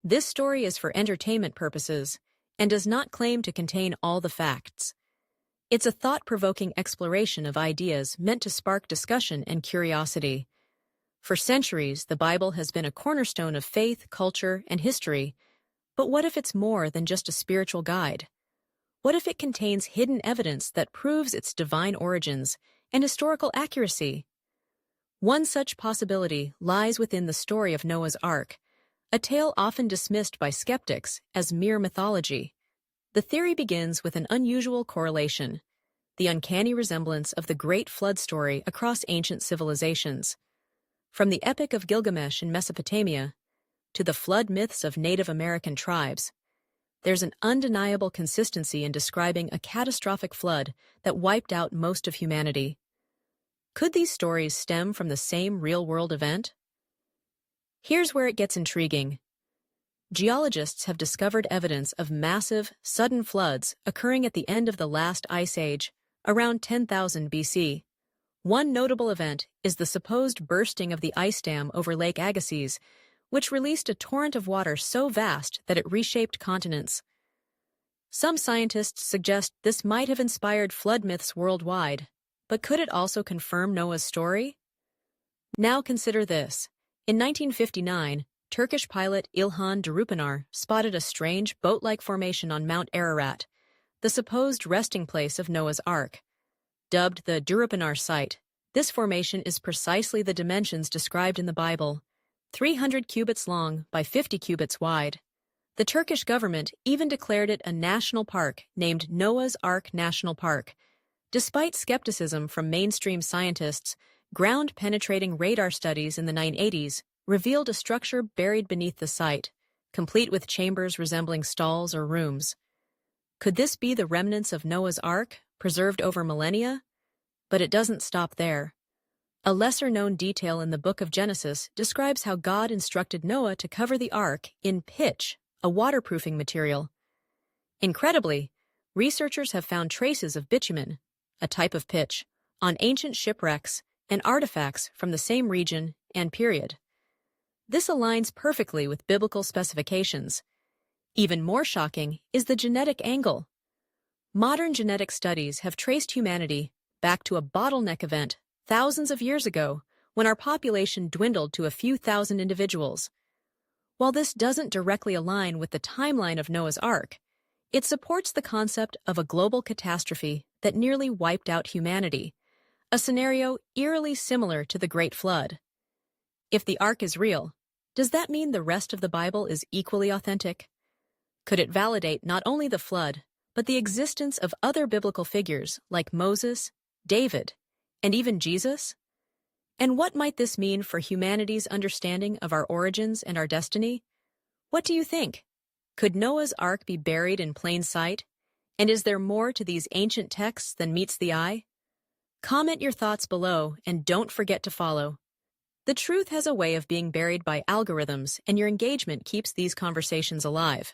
This story is for entertainment purposes and does not claim to contain all the facts. It's a thought-provoking exploration of ideas meant to spark discussion and curiosity. For centuries, the Bible has been a cornerstone of faith, culture, and history. But what if it's more than just a spiritual guide? What if it contains hidden evidence that proves its divine origins and historical accuracy? One such possibility lies within the story of Noah's Ark, a tale often dismissed by skeptics as mere mythology. The theory begins with an unusual correlation, the uncanny resemblance of the Great Flood story across ancient civilizations. From the Epic of Gilgamesh in Mesopotamia to the flood myths of Native American tribes, there's an undeniable consistency in describing a catastrophic flood that wiped out most of humanity. Could these stories stem from the same real-world event? Here's where it gets intriguing. Geologists have discovered evidence of massive, sudden floods occurring at the end of the last ice age, around 10,000 BC. One notable event is the supposed bursting of the ice dam over Lake Agassiz, which released a torrent of water so vast that it reshaped continents. Some scientists suggest this might have inspired flood myths worldwide, but could it also confirm Noah's story? Now consider this. In 1959, Turkish pilot İlhan Durupınar spotted a strange boat-like formation on Mount Ararat, the supposed resting place of Noah's Ark. Dubbed the Durupınar site, this formation is precisely the dimensions described in the Bible, 300 cubits long by 50 cubits wide. The Turkish government even declared it a national park named Noah's Ark National Park. Despite skepticism from mainstream scientists, ground-penetrating radar studies in the 1980s revealed a structure buried beneath the site, complete with chambers resembling stalls or rooms. Could this be the remnants of Noah's Ark, preserved over millennia? But it doesn't stop there. A lesser-known detail in the book of Genesis describes how God instructed Noah to cover the ark in pitch, a waterproofing material. Incredibly, researchers have found traces of bitumen, a type of pitch, on ancient shipwrecks and artifacts from the same region and period. This aligns perfectly with biblical specifications. Even more shocking is the genetic angle. Modern genetic studies have traced humanity back to a bottleneck event thousands of years ago when our population dwindled to a few thousand individuals. While this doesn't directly align with the timeline of Noah's Ark, it supports the concept of a global catastrophe that nearly wiped out humanity, a scenario eerily similar to the Great Flood. If the Ark is real, does that mean the rest of the Bible is equally authentic? Could it validate not only the flood, but the existence of other biblical figures like Moses, David, and even Jesus? And what might this mean for humanity's understanding of our origins and our destiny? What do you think? Could Noah's Ark be buried in plain sight? And is there more to these ancient texts than meets the eye? Comment your thoughts below and don't forget to follow. The truth has a way of being buried by algorithms, and your engagement keeps these conversations alive.